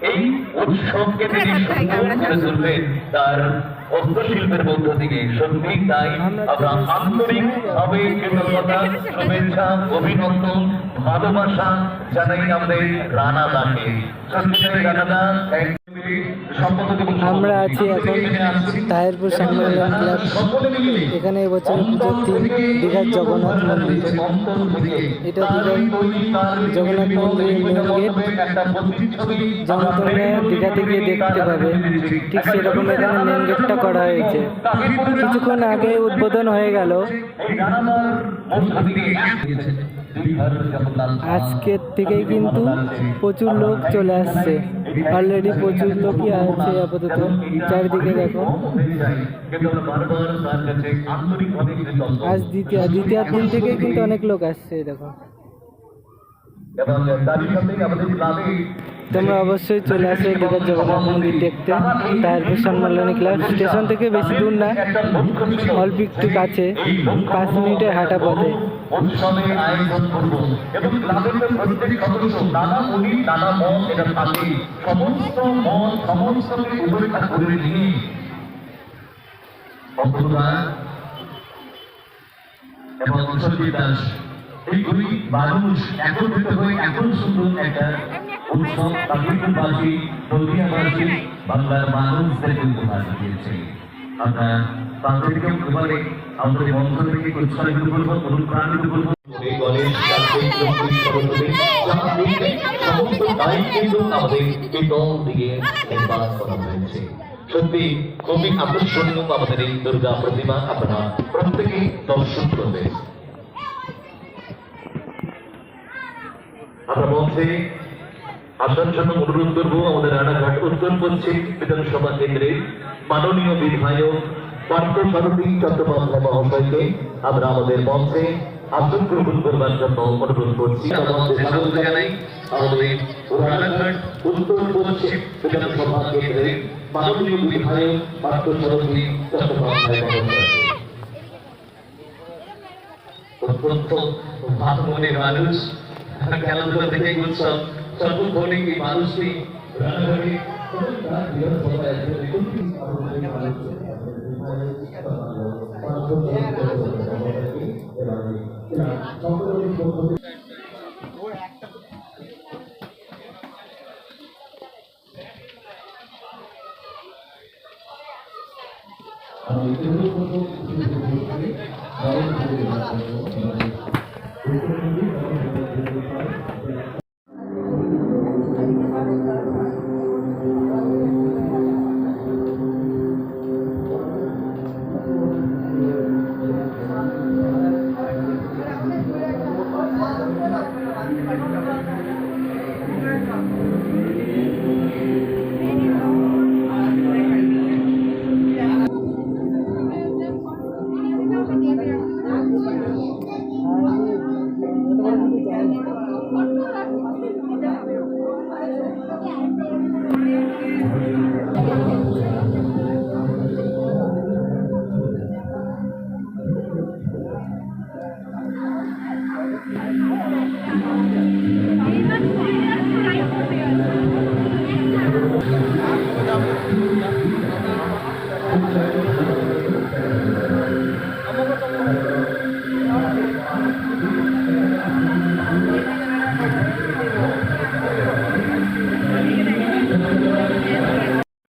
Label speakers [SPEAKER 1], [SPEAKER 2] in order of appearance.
[SPEAKER 1] এই উৎসবকে তিনি সুন্দর করে তুলবেন তার হস্তশিল্পের মধ্য থেকে। সত্যি তাই আমরা আন্তরিকভাবে কৃতজ্ঞতা, শুভেচ্ছা, অভিনন্দন, ভালোবাসা জানাই আমাদের রানা দাকে। সত্যি রানা দা,
[SPEAKER 2] আমরা আছি এখন তাহিরপুর সম্মেলন ক্লাব। এখানে এবছর পুজোর থিম দীঘার জগন্নাথ মন্দির। এটা দীঘার জগন্নাথ মন্দিরের মেন গেট, যেমন তোমরা দীঘাতে গিয়ে দেখতে পাবে ঠিক সেরকম এখানে মেন গেটটা করা হয়েছে। কিছুক্ষণ আগে উদ্বোধন হয়ে গেল। আজকের থেকেই কিন্তু প্রচুর লোক চলে আসছে, অলরেডি প্রচুর লোকই আছে আপাতত। চারিদিকে দেখো, আজ দ্বিতীয় দিন থেকেই কিন্তু অনেক লোক আসছে। দেখো, তোমরা অবশ্যই চলে আসো দীঘার জগন্নাথ মন্দির দেখতে। তাহিরপুর সম্মেলনী ক্লাব স্টেশন থেকে বেশি দূর না, অল্প একটু কাছে, 5 মিনিটের হাঁটা পথে।
[SPEAKER 1] উৎসবের আয়োজন করব এবং ক্লাবের প্রত্যেক সদস্য নানা মনি নানা মত এটা থাকে, সমস্ত মত সমস্তকে উপেক্ষা করে নিয়ে বন্ধুরা এবং সঞ্জয় দাস এই দুই মানুষ একত্রিত হয়ে এত সুন্দর একটা উৎসব তামিলবাসী, নদিয়াবাসী, বাংলার মানুষদেরকে উপহার দিয়েছে। আমরা তাদেরকে উপহারে আমাদের বন্ধ থেকে উৎসাহিত করবো, অনুপ্রাণিত করবো। সত্যি খুবই আকর্ষণীয় আমাদের এই দুর্গা প্রতিমা। আপনারা প্রত্যেকেই দর্শন করবেন। আমরা মঞ্চে আসার জন্য অনুরোধ করবো আমাদের রানাঘাট উত্তর পশ্চিম বিধানসভা কেন্দ্রের মাননীয় বিধায়ক পার্থসারথী চট্টোপাধ্যায় মহাশয়কে আমরা আমাদের মঞ্চে আসন গ্রহণ করবার জন্য অনুরোধ করছি। স্বাগত জানাই আমাদের রানাঘাট উত্তর পশ্চিম বিধানসভা কেন্দ্রের মাননীয় বিধায়ক পার্থসারথী চট্টোপাধ্যায় মহাশয়। অত্যন্ত ভাবমনের মানুষ, খেলাধুলা থেকে উৎসব সর্বক্ষণিক এই মানুষটি রানাঘাটে আমি